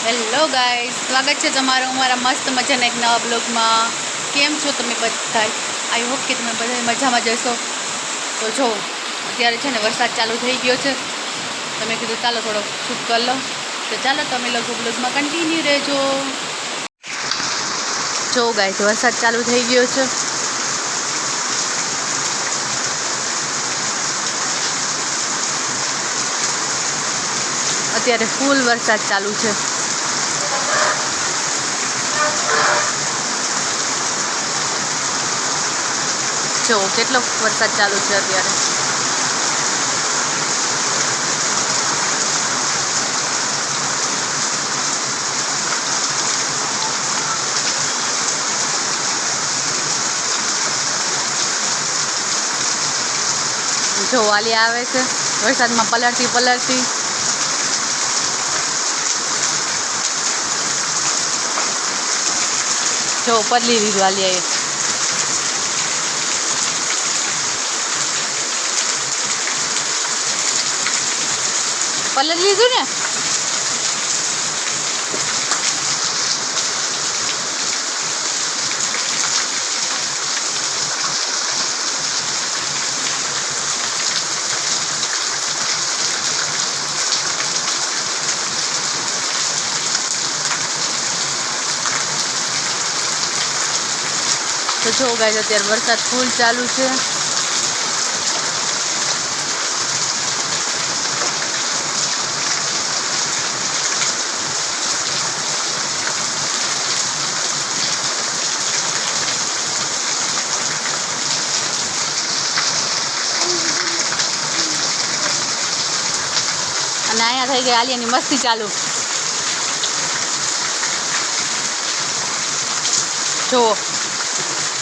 Hello guys, સ્વાગત છે તમારું અમારા મસ્ત મજાના એક નવા બ્લોગમાં. કેમ છો તમે બધા? આઈ હોપ કે તમે બધા મજામાં જશો. તો જો અત્યારે છે ને વરસાદ ચાલુ થઈ ગયો છે. તમે કીધું ચાલો થોડો શૂટ કરી લો, તો ચાલો તમે લોકો બ્લોગમાં કન્ટિન્યુ રહેજો. જો ગાઈસ, વરસાદ ચાલુ થઈ ગયો છે. અત્યારે ફૂલ વરસાદ ચાલુ છે. જો કેટલો વરસાદ ચાલુ છે અત્યારે. જો વાલી આવે છે વરસાદમાં પલળતી પલળતી. જો પલળી લીધું વાલિયાએ. પલળી લીધું ને. તો જો ગાઈસ, અત્યારે વરસાદ ફૂલ ચાલુ છે. અને અહીંયા થઈ ગઈ આલિયાની મસ્તી ચાલુ. જુઓ,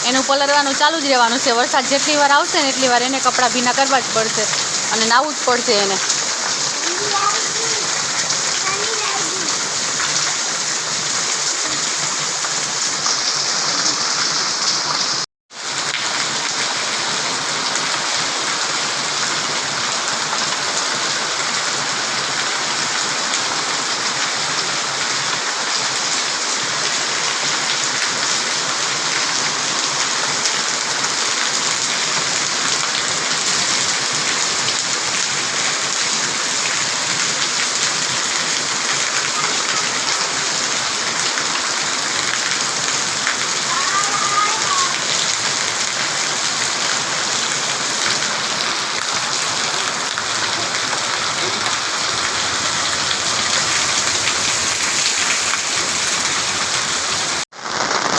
એનું પલળવાનું ચાલુ જ રહેવાનું છે. વરસાદ જેટલી વાર આવશે ને એટલી વાર એને કપડાં ભીના કરવા જ પડશે અને નાવું જ પડશે એને.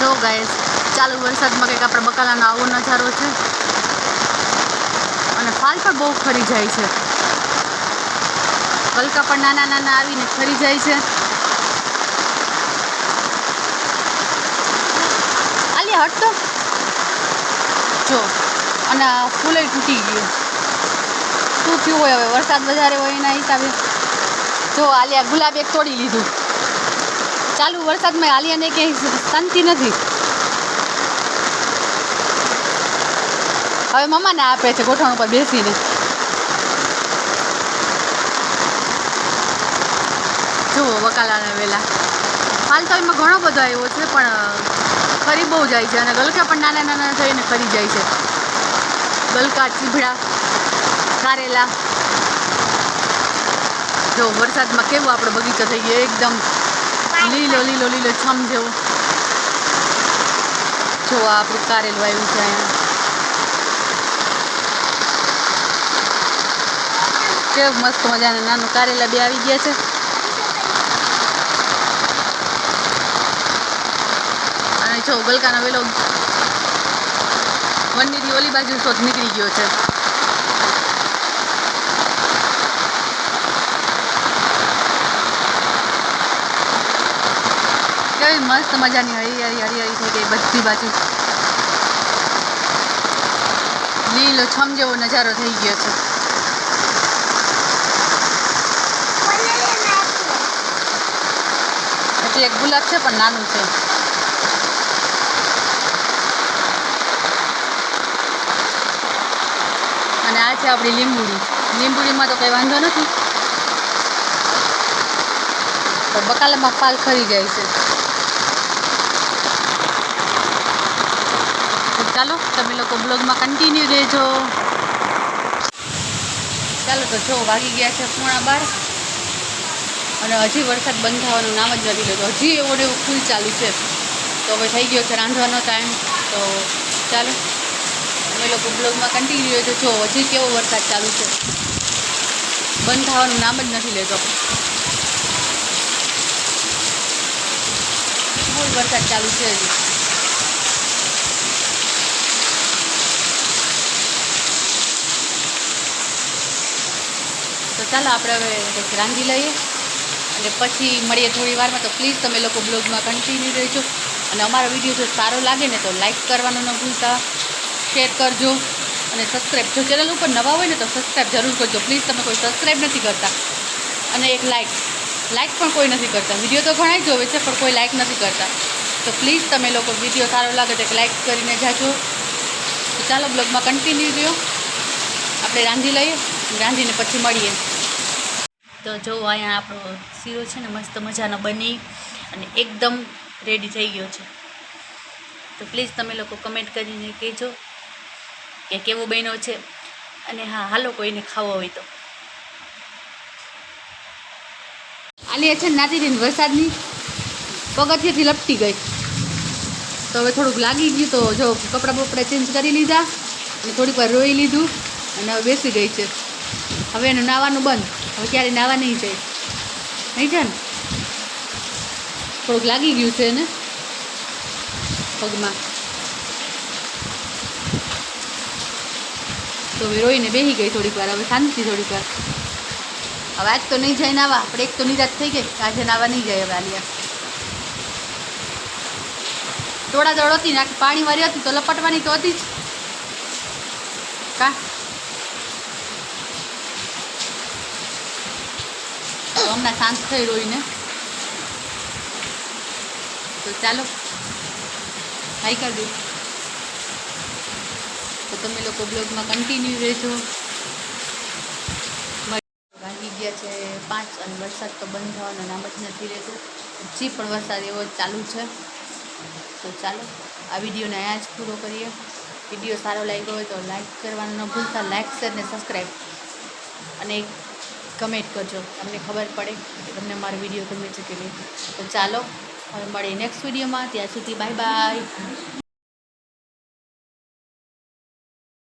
જો ગાઈસ, ચાલુ વરસાદમાં કંઈક આપણે બકાલાનો આવો નજારો છે. અને ફાલ પણ બહુ ખરી જાય છે. ગલકા પણ નાના નાના આવીને ખરી જાય છે. આલી હટ તો. જો, અને ફૂલે તૂટી ગયું. શું થયું હોય હવે? વરસાદ વધારે હોય એના હિસાબે. જો આલિયા ગુલાબ એક તોડી લીધું. ચાલુ વરસાદમાં આલિયાને ક્યાંય શાંતિ નથી. હવે મમ્માને આપે છે ગોઠણ ઉપર બેસીને. જુઓ બકાલાના વેલા. હાલ તો એમાં ઘણો બધો આવ્યો છે, પણ ખરી બહુ જાય છે. અને ગલકા પણ નાના નાના થઈને ખરી જાય છે. ગલકા, ચીભડા, કારેલા. જો વરસાદમાં કેવો આપણો બગીચો થઈ ગયો, એકદમ લીલો લીલો લીલો છમ જેવો. જો આપણું કારેલું આવ્યું છે અહીંયા. કેવું મસ્ત મજાના નાનું કારેલા બે આવી ગયા છે. અને જો ગલકાનો વેલો વનની ઓલી બાજુ શોધ નીકળી ગયો છે. કેવી મસ્ત મજાની હરિયાળી હરિયાળી થઈ ગઈ બધી બાજુ. લીલો છમ જેવો નજારો થઈ ગયો છે. હજી એક ગુલાબ છે પણ નાનું છે. અને આ છે આપણી લીંબુડી. લીંબુડીમાં તો કંઈ વાંધો નથી. તો બકાલામાં પાલ ખરી જાય છે. તો ચાલો તમે લોકો બ્લોગમાં કન્ટિન્યુ રહેજો. ચાલો તો જો વાગી ગયા છે 11:15 અને હજી વરસાદ બંધ થવાનું નામ જ નથી લેતો. હજી એવો ને એવું ફૂલ ચાલુ છે. તો હવે થઈ ગયો છે રાંધવાનો ટાઈમ. તો ચાલો તમે લોકો બ્લોગમાં કન્ટિન્યુ રહેજો. જો હજી કેવો વરસાદ ચાલુ છે, બંધ થવાનું નામ જ નથી લેતો. ફૂલ વરસાદ ચાલુ છે હજી. તો ચાલો આપણે હવે કંઈક રાંધી લઈએ અને પછી મળીએ થોડી વારમાં. તો પ્લીઝ તમે લોકો બ્લોગમાં કન્ટિન્યુ રહેજો. અને અમારો વિડીયો જો સારો લાગે ને તો લાઇક કરવાનું ન ભૂલતા, શેર કરજો અને સબસ્ક્રાઈબ. જો ચેનલ ઉપર નવા હોય ને તો સબસ્ક્રાઈબ જરૂર કરજો પ્લીઝ. તમે કોઈ સબસ્ક્રાઈબ નથી કરતા. અને એક લાઇક પણ કોઈ નથી કરતા. વિડીયો તો ઘણા જોવે છે પણ કોઈ લાઇક નથી કરતા. તો પ્લીઝ તમે લોકો વિડીયો સારો લાગે તો એક લાઇક કરીને જાજો. તો ચાલો બ્લોગમાં કન્ટિન્યુ રહ્યો. આપણે રાંધી લઈએ, રાંધીને પછી મળીએ. તો જો અહીંયા આપણો શીરો છે ને મસ્ત મજાનો બની અને એકદમ રેડી થઈ ગયો છે. તો પ્લીઝ તમે લોકો કમેન્ટ કરીને કહેજો કે કેવો બન્યો છે. અને હા, હાલો કોઈને ખાવો હોય તો. આલી છે ને નાતી હતી વરસાદની પગથિયેથી લપટી ગઈ. તો હવે થોડુંક લાગી ગયું. તો જો કપડાં બપડા ચેન્જ કરી લીધા અને થોડીક વાર રોઈ લીધું અને હવે બેસી ગઈ છે. હવે એનું નાવાનું બંધ. હવે ક્યારે નાવા નહીં જાય, નહીં છે ને? થોડુંક લાગી ગયું છે એને પગમાં. તો હવે રોઈને બેસી ગઈ થોડીક વાર. હવે શાંતિ થોડીક વાર. હવે આજ તો નહીં જાય નાવા. આપણે એક તો નિરાશ થઈ ગઈ, આજે નાવા નહીં જાય હવે આલિયા. દોડા દોડ હતી ને આખી પાણી વાળી હતી તો લપટવાની તો હતી જ કા. તો હમણાં શાંત થઈ રોઈને. તો ચાલો હાઈ કરી દઉં. તો તમે લોકો બ્લોગમાં કન્ટિન્યુ રહેજો. વાગી ગયા છે 5 અને વરસાદ તો બંધ થવાનો નામ જ નથી રહેતો. હજી પણ વરસાદ એવો જ ચાલુ છે. તો ચાલો આ વિડીયોને અહીંયા જ પૂરો કરીએ. વિડીયો સારો લાગ્યો હોય તો લાઈક કરવાનું ન ભૂલતા. લાઈક, શેર ને સબસ્ક્રાઈબ અને કમેન્ટ કરજો. તમને ખબર પડે કે તમને મારો વિડીયો ગમે છે કે નહીં. તો ચાલો હવે મળીએ નેક્સ્ટ વિડીયોમાં. ત્યાં સુધી બાય બાય.